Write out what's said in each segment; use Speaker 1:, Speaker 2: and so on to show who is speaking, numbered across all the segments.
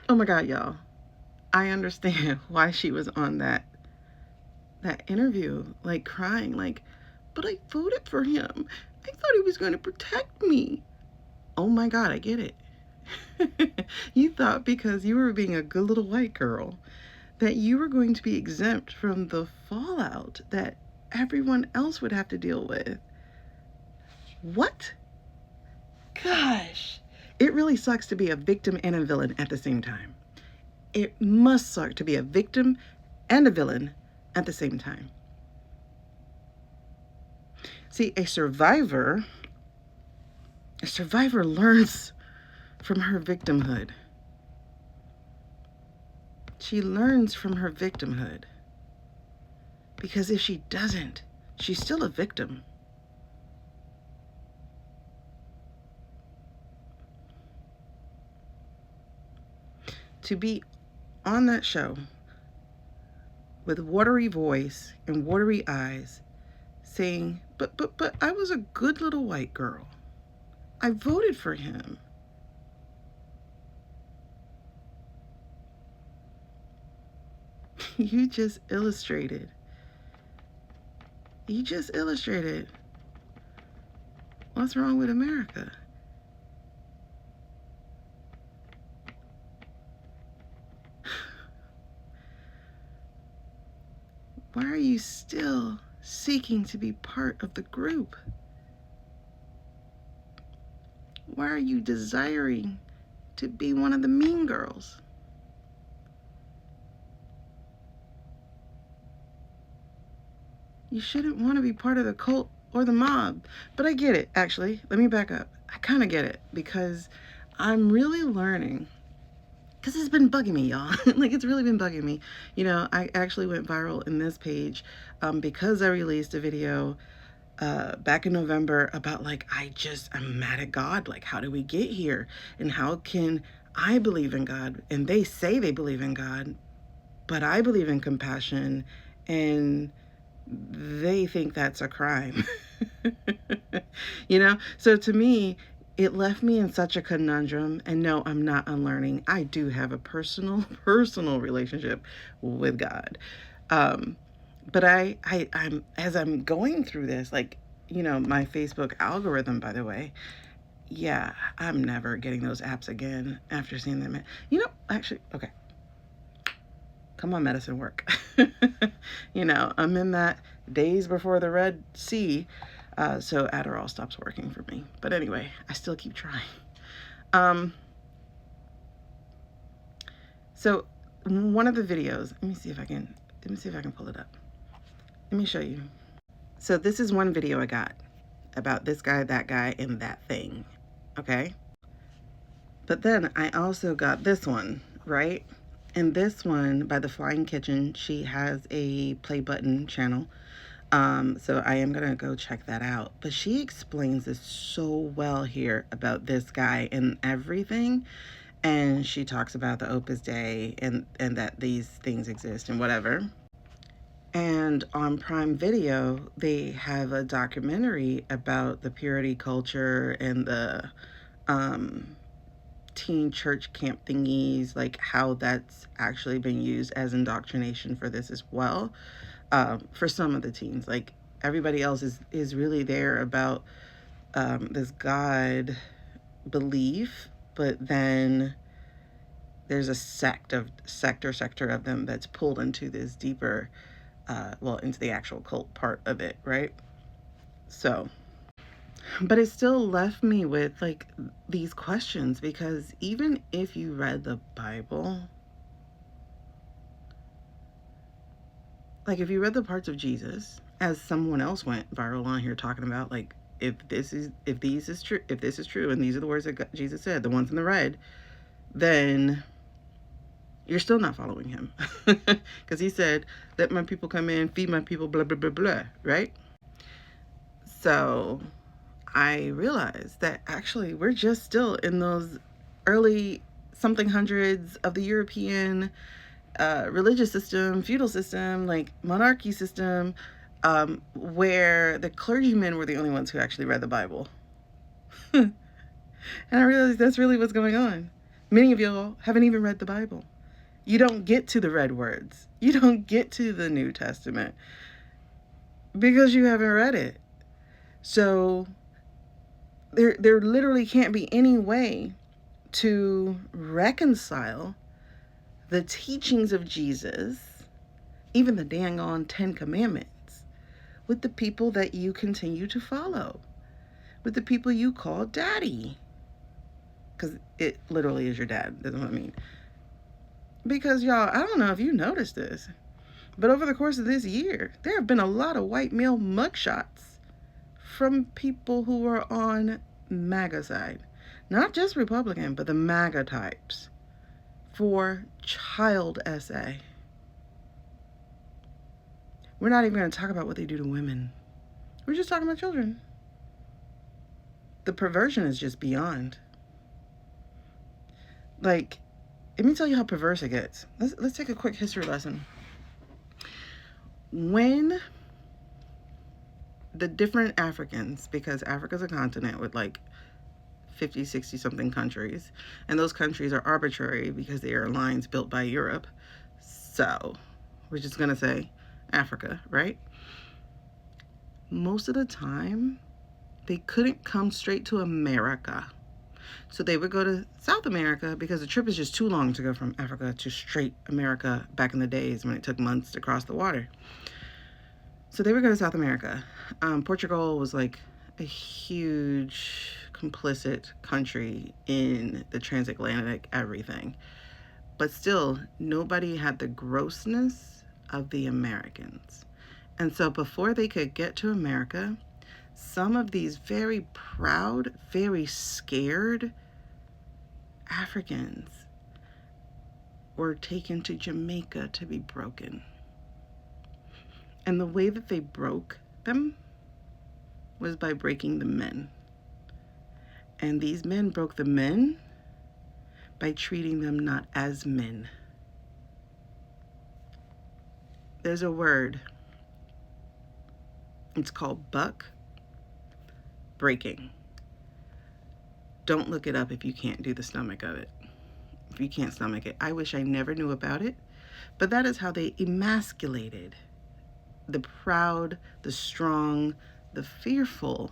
Speaker 1: Oh my God, y'all. I understand why she was on that interview, like crying, like, but I voted for him. I thought he was going to protect me. Oh my God, I get it. You thought because you were being a good little white girl that you were going to be exempt from the fallout that everyone else would have to deal with. What? Gosh. It really sucks to be a victim and a villain at the same time. It must suck to be a victim and a villain at the same time. See, a survivor learns from her victimhood. She learns from her victimhood. Because if she doesn't, she's still a victim. To be on that show with watery voice and watery eyes saying, but I was a good little white girl. I voted for him. You just illustrated. You just illustrated what's wrong with America. Why are you still seeking to be part of the group? Why are you desiring to be one of the mean girls? You shouldn't want to be part of the cult or the mob. But I get it, actually. Let me back up. I kind of get it because I'm really learning. Because it's been bugging me, y'all. Like, it's really been bugging me. You know, I actually went viral in this page because I released a video back in November about, like, I'm mad at God. Like, how do we get here? And how can I believe in God? And they say they believe in God, but I believe in compassion, and they think that's a crime. You know? So to me, it left me in such a conundrum. And no, I'm not unlearning. I do have a personal relationship with God. Um, but I'm as I'm going through this, like, you know, my Facebook algorithm, by the way, yeah, I'm never getting those apps again after seeing them. You know, actually, okay, come on, medicine work. You know, I'm in that days before the Red Sea, so Adderall stops working for me. But anyway, I still keep trying. Um, so one of the videos, let me see if I can pull it up. Let me show you. So this is one video I got about this guy, that guy, and that thing. Okay. But then I also got this one, right? And this one by the Flying Kitchen, she has a play button channel. So I am gonna go check that out. But she explains this so well here about this guy and everything. And she talks about the Opus Dei and that these things exist and whatever. And on Prime Video, they have a documentary about the purity culture and the um, teen church camp thingies, like how that's actually been used as indoctrination for this as well. For some of the teens, like everybody else is really there about this God belief, but then there's a sector of them that's pulled into this deeper, into the actual cult part of it, right? So, but it still left me with like these questions because even if you read the Bible, like if you read the parts of Jesus, as someone else went viral on here talking about, like if this is true, and these are the words that Jesus said, the ones in the red, then you're still not following him, because he said, "Let my people come in, feed my people," blah blah blah blah, right? So I realized that actually we're just still in those early something hundreds of the European religious system, feudal system, like monarchy system, where the clergymen were the only ones who actually read the Bible. And I realized that's really what's going on. Many of y'all haven't even read the Bible. You don't get to the red words. You don't get to the New Testament because you haven't read it. So there literally can't be any way to reconcile the teachings of Jesus, even the dang on 10 Commandments, with the people that you continue to follow, with the people you call daddy. Because it literally is your dad. That's what I mean. Because y'all, I don't know if you noticed this, but over the course of this year, there have been a lot of white male mugshots from people who are on MAGA side. Not just Republican, but the MAGA types for child SA. We're not even going to talk about what they do to women. We're just talking about children. The perversion is just beyond. Like, let me tell you how perverse it gets. Let's take a quick history lesson. When the different Africans, because Africa's a continent with like 50, 60 something countries, and those countries are arbitrary because they are lines built by Europe. So we're just going to say Africa, right? Most of the time, they couldn't come straight to America. So they would go to South America because the trip is just too long to go from Africa to straight America back in the days when it took months to cross the water. So they would go to South America. Portugal was like a huge complicit country in the transatlantic everything. But still, nobody had the grossness of the Americans. And so before they could get to America, some of these very proud, very scared Africans were taken to Jamaica to be broken. And the way that they broke them was by breaking the men. And these men broke the men by treating them not as men. There's a word. It's called buck breaking. Don't look it up if you can't do the stomach of it. If you can't stomach it. I wish I never knew about it. But that is how they emasculated the proud, the strong, the fearful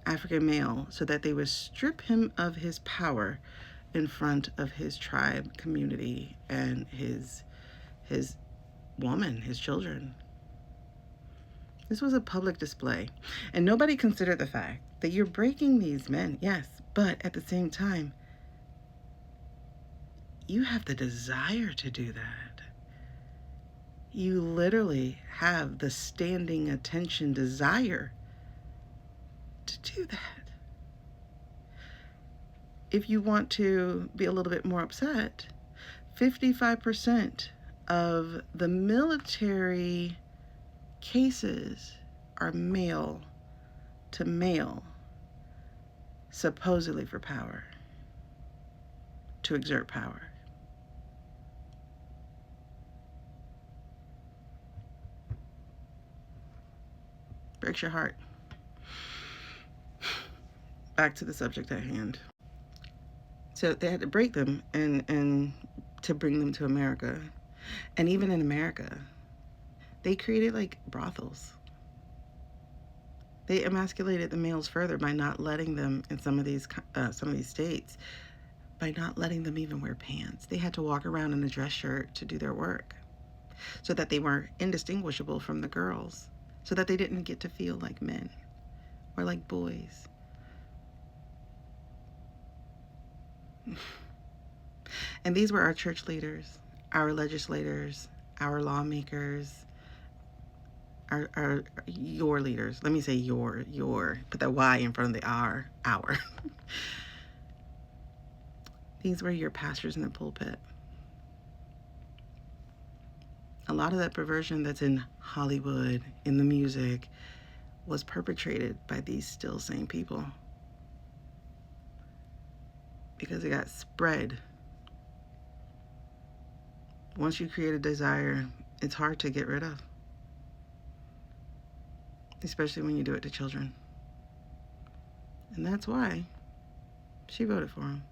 Speaker 1: African male so that they would strip him of his power in front of his tribe, community, and his woman, his children. This was a public display. And nobody considered the fact that you're breaking these men, yes, but at the same time, you have the desire to do that. You literally have the standing attention desire to do that. If you want to be a little bit more upset, 55% of the military cases are male to male, supposedly for power, to exert power. Breaks your heart. Back to the subject at hand. So they had to break them and to bring them to America. And even in America, they created like brothels. They emasculated the males further by not letting them in some of these states, by not letting them even wear pants. They had to walk around in a dress shirt to do their work, so that they were indistinguishable from the girls, so that they didn't get to feel like men or like boys. And these were our church leaders, our legislators, our lawmakers, your leaders. Let me say your, put that Y in front of the our. These were your pastors in the pulpit. A lot of that perversion that's in Hollywood, in the music, was perpetrated by these still same people. Because it got spread. Once you create a desire, it's hard to get rid of. Especially when you do it to children. And that's why she voted for him.